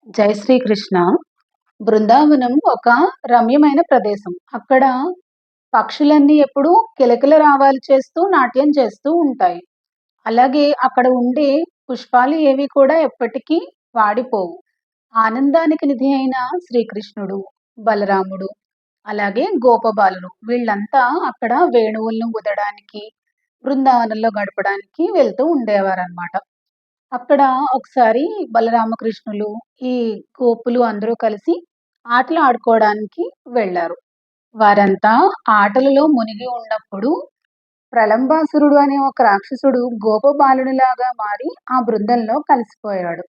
జై శ్రీకృష్ణ. బృందావనం ఒక రమ్యమైన ప్రదేశం. అక్కడ పక్షులన్నీ ఎప్పుడూ కిలకిల రావాలు చేస్తూ నాట్యం చేస్తూ ఉంటాయి. అలాగే అక్కడ ఉండే పుష్పాలు ఏవి కూడా ఎప్పటికీ వాడిపోవు. ఆనందానికి నిధి అయిన శ్రీకృష్ణుడు, బలరాముడు, అలాగే గోపబాలురు వీళ్ళంతా అక్కడ వేణువులను ఊదడానికి, బృందావనంలో గడపడానికి వెళ్తూ ఉండేవారనమాట. అక్కడ ఒకసారి బలరామకృష్ణులు, ఈ గోపులు అందరూ కలిసి ఆటలు ఆడుకోవడానికి వెళ్లారు. వారంతా ఆటలలో మునిగి ఉన్నప్పుడు ప్రలంబాసురుడు అనే ఒక రాక్షసుడు గోపబాలునిలాగా మారి ఆ బృందంలో కలిసిపోయాడు.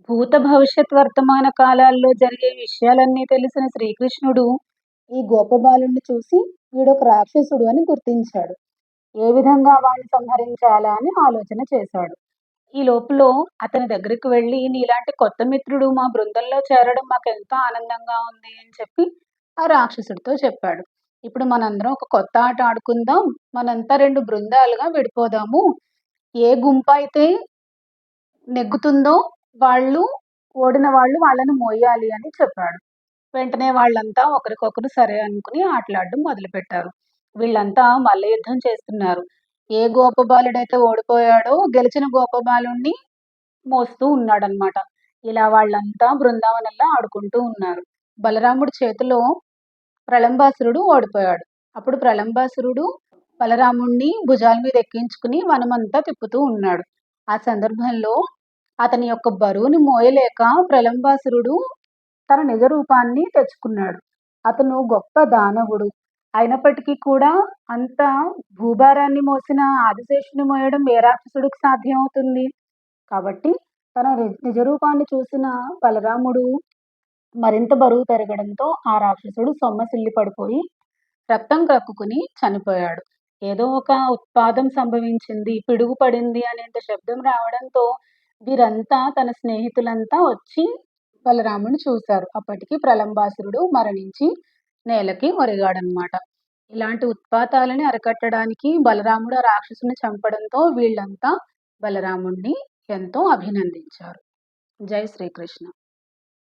భూత భవిష్యత్ వర్తమాన కాలాల్లో జరిగే విషయాలన్నీ తెలిసిన శ్రీకృష్ణుడు ఈ గోపబాలుని చూసి వీడొక రాక్షసుడు అని గుర్తించాడు. ఏ విధంగా వాడిని సంహరించాలా అని ఆలోచన చేశాడు. ఈ లోపులో అతని దగ్గరికి వెళ్లి, "నీలాంటి కొత్త మిత్రుడు మా బృందంలో చేరడం మాకెంతో ఆనందంగా ఉంది" అని చెప్పి ఆ రాక్షసుడితో చెప్పాడు. "ఇప్పుడు మనందరం ఒక కొత్త ఆట ఆడుకుందాం. మనంతా 2 బృందాలుగా విడిపోదాము. ఏ గుంపైతే నెగ్గుతుందో వాళ్ళు ఓడిన వాళ్ళు వాళ్ళని మోయాలి" అని చెప్పాడు. వెంటనే వాళ్ళంతా ఒకరికొకరు సరే అనుకుని ఆటలాడడం మొదలుపెట్టారు. వీళ్ళంతా మల్లయుద్ధం చేస్తున్నారు. ఏ గోపబాలుడైతే ఓడిపోయాడో గెలిచిన గోపబాలుడిని మోస్తూ ఉన్నాడనమాట. ఇలా వాళ్ళంతా బృందావనంలో ఆడుకుంటూ ఉన్నారు. బలరాముడి చేతిలో ప్రలంబాసురుడు ఓడిపోయాడు. అప్పుడు ప్రలంబాసురుడు బలరాముడిని భుజాల మీద ఎక్కించుకుని వనమంతా తిప్పుతూ ఉన్నాడు. ఆ సందర్భంలో అతని యొక్క బరువుని మోయలేక ప్రలంబాసురుడు తన నిజ రూపాన్ని తెచ్చుకున్నాడు. అతను గొప్ప దానవుడు. అయినప్పటికీ కూడా అంత భూభారాన్ని మోసిన ఆదిశేషుని మోయడం ఏ రాక్షసుడికి సాధ్యమవుతుంది? కాబట్టి తన నిజ రూపాన్ని చూసిన బలరాముడు మరింత బరువు పెరగడంతో ఆ రాక్షసుడు సొమ్మసిల్లి పడిపోయి రక్తం కక్కుకుని చనిపోయాడు. ఏదో ఒక ఉత్పాతం సంభవించింది, పిడుగు పడింది అనేంత శబ్దం రావడంతో వీరంతా తన స్నేహితులంతా వచ్చి బలరాముడిని చూశారు. అప్పటికి ప్రలంబాసురుడు మరణించి నేలకి ఒరిగాడనమాట. ఇలాంటి ఉత్పాతాలని అరికట్టడానికి బలరాముడు ఆ రాక్షసుని చంపడంతో వీళ్ళంతా బలరాముడిని ఎంతో అభినందించారు. జై శ్రీకృష్ణ.